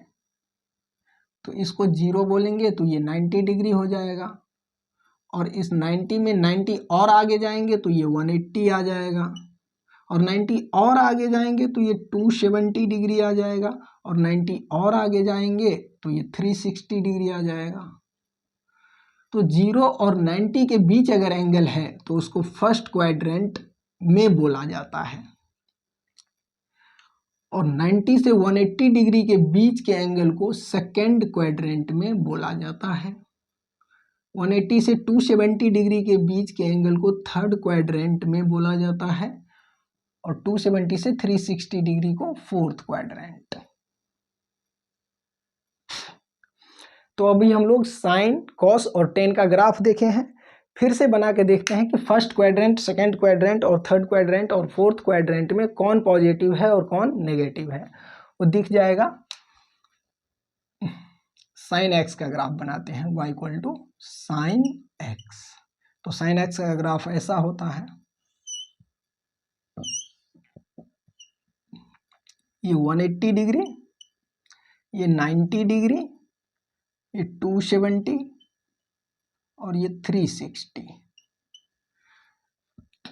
तो इसको 0 बोलेंगे तो ये 90 डिग्री हो जाएगा। और इस 90 में 90 और आगे जाएंगे तो ये 180 आ जाएगा। और 90 और आगे जाएंगे तो ये 270 डिग्री आ जाएगा। और 90 और आगे जाएंगे तो ये 360 डिग्री आ जाएगा। तो 0 और 90 के बीच अगर एंगल है तो उसको फर्स्ट क्वाड्रेंट में बोला जाता है। और 90 से 180 डिग्री के बीच के एंगल को सेकेंड क्वाड्रेंट में बोला जाता है। 180 से 270 डिग्री के बीच के एंगल को थर्ड क्वाड्रेंट में बोला जाता है। और 270 से 360 डिग्री को फोर्थ क्वाड्रेंट। तो अभी हम लोग साइन, कॉस और टेन का ग्राफ देखे हैं। फिर से बना के देखते हैं कि फर्स्ट क्वाड्रेंट, सेकंड क्वाड्रेंट और थर्ड क्वाड्रेंट और फोर्थ क्वाड्रेंट में कौन पॉजिटिव है और कौन नेगेटिव है, वो दिख जाएगा। साइन एक्स का ग्राफ बनाते हैं, y equal to sine x. तो साइन एक्स का ग्राफ ऐसा होता है, ये 180 डिग्री, ये 90 डिग्री, ये 270 और ये 360।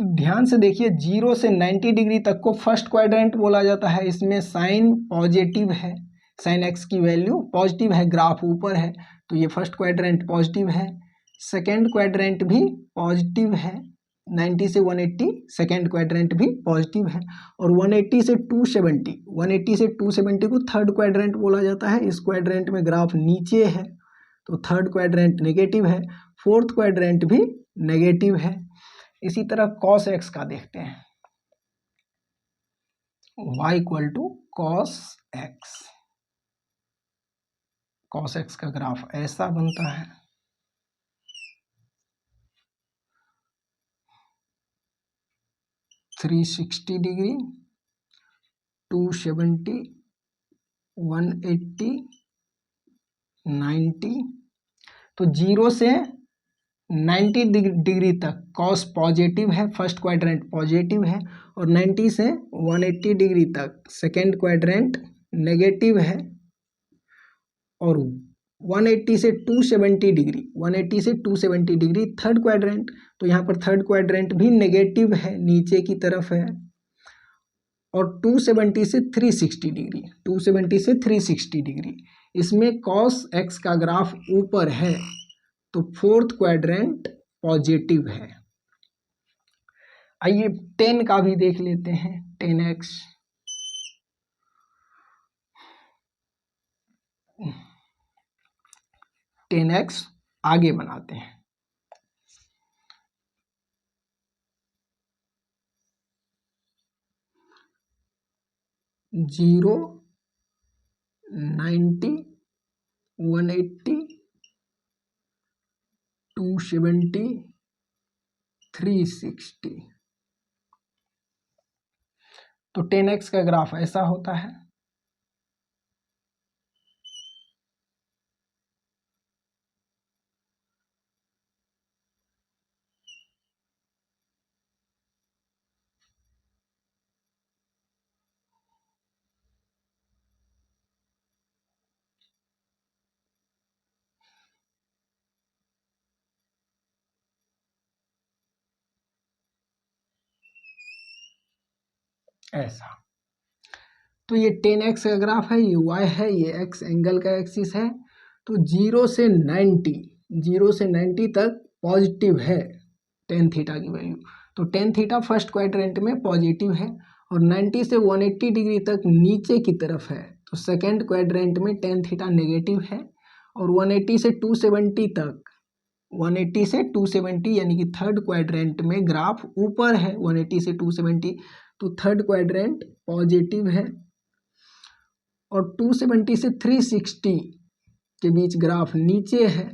ध्यान से देखिए, 0 से 90 डिग्री तक को फर्स्ट क्वाड्रेंट बोला जाता है। इसमें साइन पॉजिटिव है, साइन एक्स की वैल्यू पॉजिटिव है, ग्राफ ऊपर है, तो ये फर्स्ट क्वाड्रेंट पॉजिटिव है। सेकंड क्वाड्रेंट भी पॉजिटिव है, 90 से 180 सेकंड क्वाड्रेंट भी पॉजिटिव है। और 180 से 270 को थर्ड क्वाड्रेंट बोला जाता है। इस क्वाड्रेंट में ग्राफ नीचे है, तो थर्ड क्वाड्रेंट नेगेटिव है। फोर्थ क्वाड्रेंट भी नेगेटिव है। इसी तरह कॉस एक्स का देखते हैं, y equal to cos x. Cos x का ग्राफ ऐसा बनता है, थ्री 360 डिग्री, 270, 180, 90। तो 0 से 90 डिग्री तक कॉस पॉजिटिव है, फर्स्ट क्वाड्रेंट पॉजिटिव है। और 90 से 180 डिग्री तक सेकेंड क्वाड्रेंट नेगेटिव है। और 180 से 270 डिग्री थर्ड क्वाड्रेंट, तो यहाँ पर थर्ड क्वाड्रेंट भी नेगेटिव है, नीचे की तरफ है। और 270 से 360 डिग्री, इसमें कॉस एक्स का ग्राफ ऊपर है, तो फोर्थ क्वाड्रेंट पॉजिटिव है। आइए 10 का भी देख लेते हैं, 10x। आगे बनाते हैं, जीरो, 90, 180, 270, 360। तो 10x का ग्राफ ऐसा होता है, ऐसा। तो ये 10x का ग्राफ है, ये y है, ये x एंगल का एक्सिस है। तो 0 से 90 तक पॉजिटिव है टेन थीटा की वैल्यू। तो टेन थीटा फर्स्ट क्वाड्रेंट में पॉजिटिव है। और 90 से 180 डिग्री तक नीचे की तरफ है, तो सेकेंड क्वाड्रेंट में टेन थीटा नेगेटिव है। और 180 से 270 तक, 180 से 270 यानी कि थर्ड क्वाड्रेंट में ग्राफ ऊपर है, 180 से 270, तो थर्ड क्वाड्रेंट पॉजिटिव है। और 270 से 360 के बीच ग्राफ नीचे है,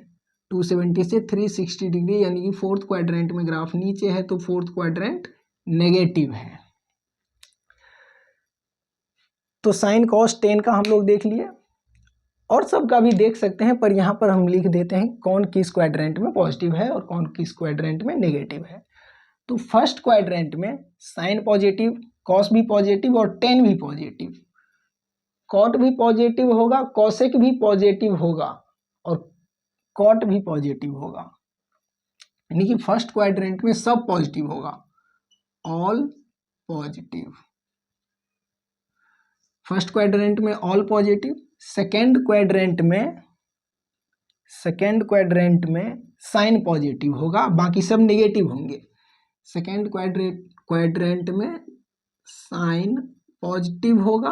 270 से 360 डिग्री यानी कि फोर्थ क्वाड्रेंट में ग्राफ नीचे है, तो फोर्थ क्वाड्रेंट नेगेटिव है। तो साइन कॉस 10 का हम लोग देख लिए, और सब का भी देख सकते हैं, पर यहाँ पर हम लिख देते हैं कौन किस क्वाड्रेंट में पॉजिटिव है और कौन किस क्वाड्रेंट में नेगेटिव है। तो फर्स्ट क्वाड्रेंट में साइन पॉजिटिव, कॉस भी पॉजिटिव और 10 भी पॉजिटिव, कॉट भी पॉजिटिव होगा, कॉसेक भी पॉजिटिव होगा और कॉट भी पॉजिटिव होगा, यानी कि फर्स्ट क्वाड्रेंट में सब पॉजिटिव होगा, ऑल पॉजिटिव। फर्स्ट क्वाड्रेंट में ऑल पॉजिटिव, सेकेंड क्वाड्रेंट में साइन पॉजिटिव होगा, बाकी सब नेगेटिव होंगे। सेकेंड क्वाड्रेंट में साइन पॉजिटिव होगा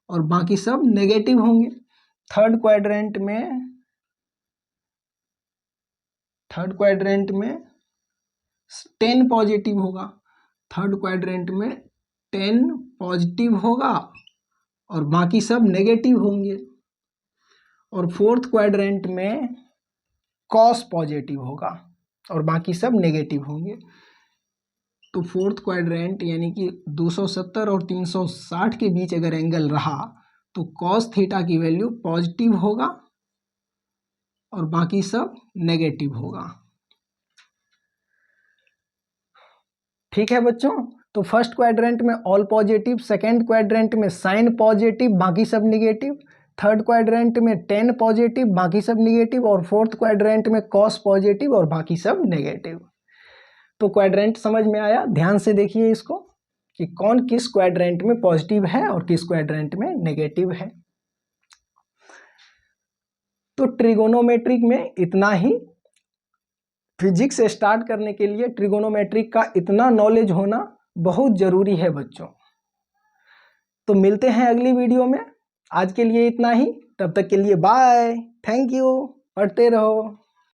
और बाकी सब नेगेटिव होंगे। थर्ड क्वाड्रेंट में 10 पॉजिटिव होगा, थर्ड क्वाड्रेंट में 10 पॉजिटिव होगा और बाकी सब नेगेटिव होंगे। और फोर्थ क्वाड्रेंट में कॉस पॉजिटिव होगा, और बाकी सब नेगेटिव होंगे। तो फोर्थ क्वाड्रेंट यानी कि 270 और 360 के बीच अगर एंगल रहा तो कॉस थीटा की वैल्यू पॉजिटिव होगा और बाकी सब नेगेटिव होगा। ठीक है बच्चों, तो फर्स्ट क्वाड्रेंट में ऑल पॉजिटिव, सेकेंड क्वाड्रेंट में साइन पॉजिटिव बाकी सब निगेटिव, थर्ड क्वाड्रेंट में टेन पॉजिटिव बाकी सब निगेटिव और फोर्थ क्वाड्रेंट में कॉस पॉजिटिव और बाकी सब नेगेटिव। तो क्वाड्रेंट समझ में आया? ध्यान से देखिए इसको कि कौन किस क्वाड्रेंट में पॉजिटिव है और किस क्वाड्रेंट में नेगेटिव है। तो ट्रिगोनोमेट्रिक में इतना ही। फिजिक्स स्टार्ट करने के लिए ट्रिगोनोमेट्रिक का इतना नॉलेज होना बहुत ज़रूरी है बच्चों। तो मिलते हैं अगली वीडियो में। आज के लिए इतना ही, तब तक के लिए बाय, थैंक यू, पढ़ते रहो।